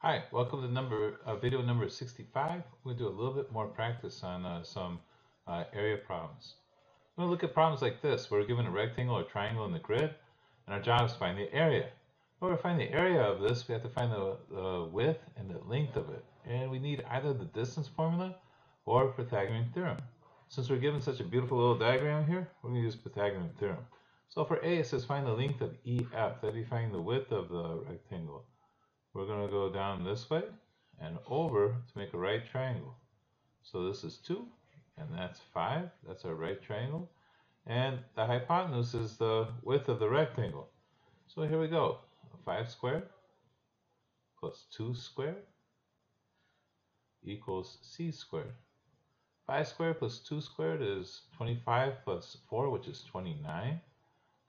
Hi, welcome to video number 65. We're going to do a little bit more practice on some area problems. We're going to look at problems like this. We're given a rectangle or triangle in the grid, and our job is to find the area. In order to find the area of this, we have to find the width and the length of it. And we need either the distance formula or Pythagorean theorem. Since we're given such a beautiful little diagram here, we're going to use Pythagorean theorem. So for A, it says find the length of EF. That'd be finding the width of the rectangle. We're going to go down this way and over to make a right triangle. So this is 2, and that's 5. That's our right triangle. And the hypotenuse is the width of the rectangle. So here we go. 5 squared plus 2 squared equals c squared. 5 squared plus 2 squared is 25 plus 4, which is 29.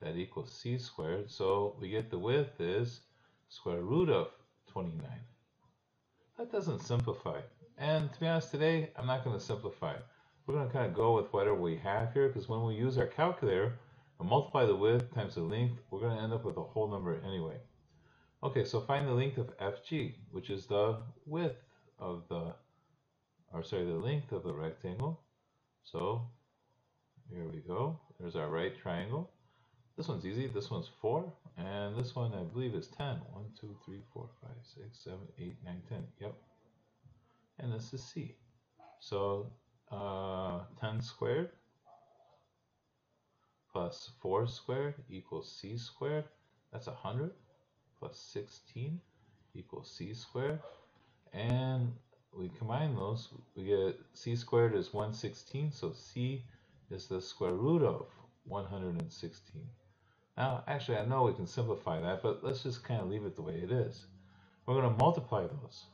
That equals c squared. So we get the width is square root of 29. That doesn't simplify. And to be honest, today I'm not going to simplify. We're going to kind of go with whatever we have here, because when we use our calculator and multiply the width times the length, we're going to end up with a whole number anyway. Okay, so find the length of FG, which is the width of the length of the rectangle. So here we go. There's our right triangle. This one's easy. This one's 4. And this one, I believe, is 10. 1, 2, 3, 4, 5, 6, 7, 8, 9, 10. Yep. And this is C. So 10 squared plus 4 squared equals C squared. That's 100 plus 16 equals C squared. And we combine those, we get C squared is 116. So C is the square root of 116. Now, actually, I know we can simplify that, but let's just kind of leave it the way it is. We're going to multiply those.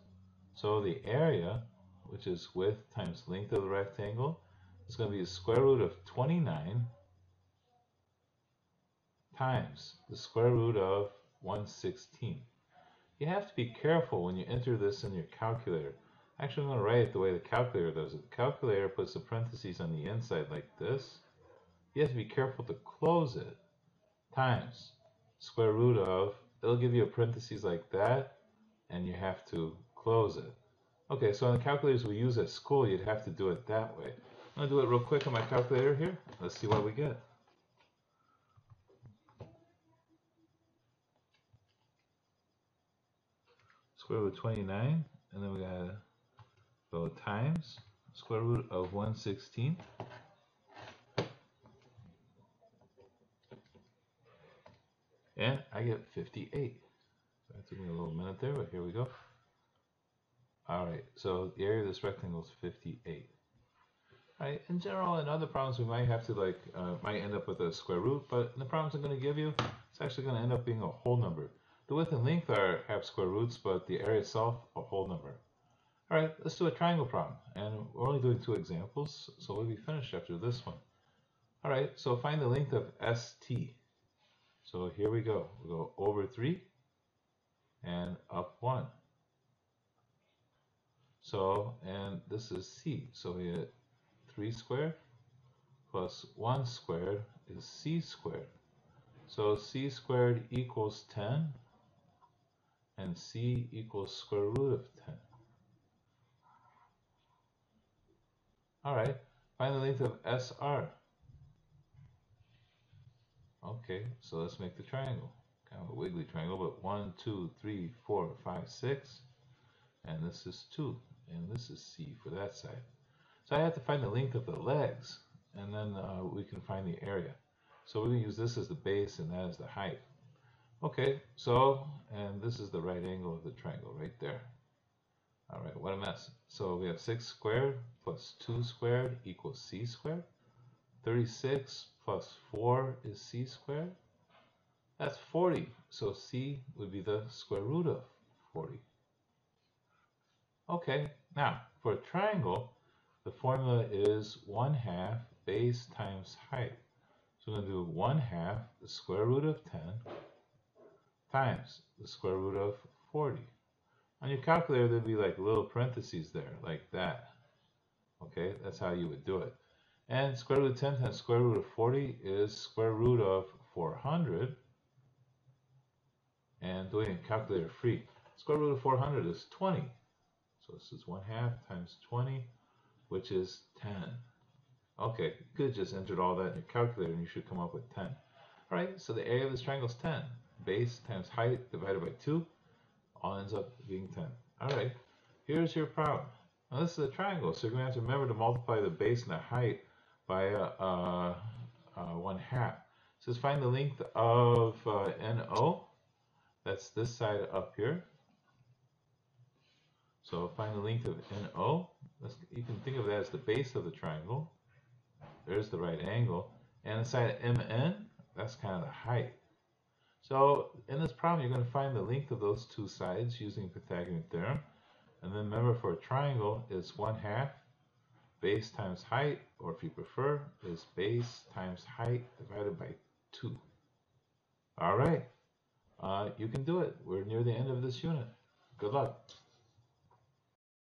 So the area, which is width times length of the rectangle, is going to be the square root of 29 times the square root of 116. You have to be careful when you enter this in your calculator. Actually, I'm going to write it the way the calculator does it. The calculator puts the parentheses on the inside like this. You have to be careful to close it. Times square root of, it'll give you a parentheses like that, and you have to close it. Okay, so on the calculators we use at school, you'd have to do it that way. I'm going to do it real quick on my calculator here. Let's see what we get. Square root of 29, and then we got to go times square root of 116. And I get 58. So that took me a little minute there, but here we go. All right, so the area of this rectangle is 58. All right, in general, in other problems, we might have to might end up with a square root, but in the problems I'm going to give you, it's actually going to end up being a whole number. The width and length have square roots, but the area itself, a whole number. All right, let's do a triangle problem. And we're only doing 2 examples, so we'll be finished after this one. All right, so find the length of ST. So here we go. We'll go over 3 and up 1. So, and this is C. So we get 3 squared plus 1 squared is C squared. So C squared equals 10, and C equals square root of 10. All right, find the length of SR. Okay, so let's make the triangle. Kind of a wiggly triangle, but 1, 2, 3, 4, 5, 6. And this is 2, and this is C for that side. So I have to find the length of the legs, and then we can find the area. So we're going to use this as the base, and that is the height. Okay, so, and this is the right angle of the triangle right there. All right, what a mess. So we have 6 squared plus 2 squared equals C squared. 36 plus 4 is C squared. That's 40. So C would be the square root of 40. Okay, now for a triangle, the formula is 1/2 base times height. So we're going to do 1/2 the square root of 10 times the square root of 40. On your calculator, there'd be like little parentheses there, like that. Okay, that's how you would do it. And square root of 10 times square root of 40 is square root of 400. And doing it calculator free. Square root of 400 is 20. So this is 1/2 times 20, which is 10. Okay, you could have just entered all that in your calculator and you should come up with 10. All right, so the area of this triangle is 10. Base times height divided by 2 all ends up being 10. All right, here's your problem. Now this is a triangle, so you're going to have to remember to multiply the base and the height by 1/2. So let's find the length of NO. That's this side up here. So find the length of NO. You can think of that as the base of the triangle. There's the right angle. And the side of MN, that's kind of the height. So in this problem, you're going to find the length of those two sides using Pythagorean theorem. And then remember, for a triangle, it's 1/2 base times height, or if you prefer, is base times height divided by 2. All right, you can do it. We're near the end of this unit. Good luck.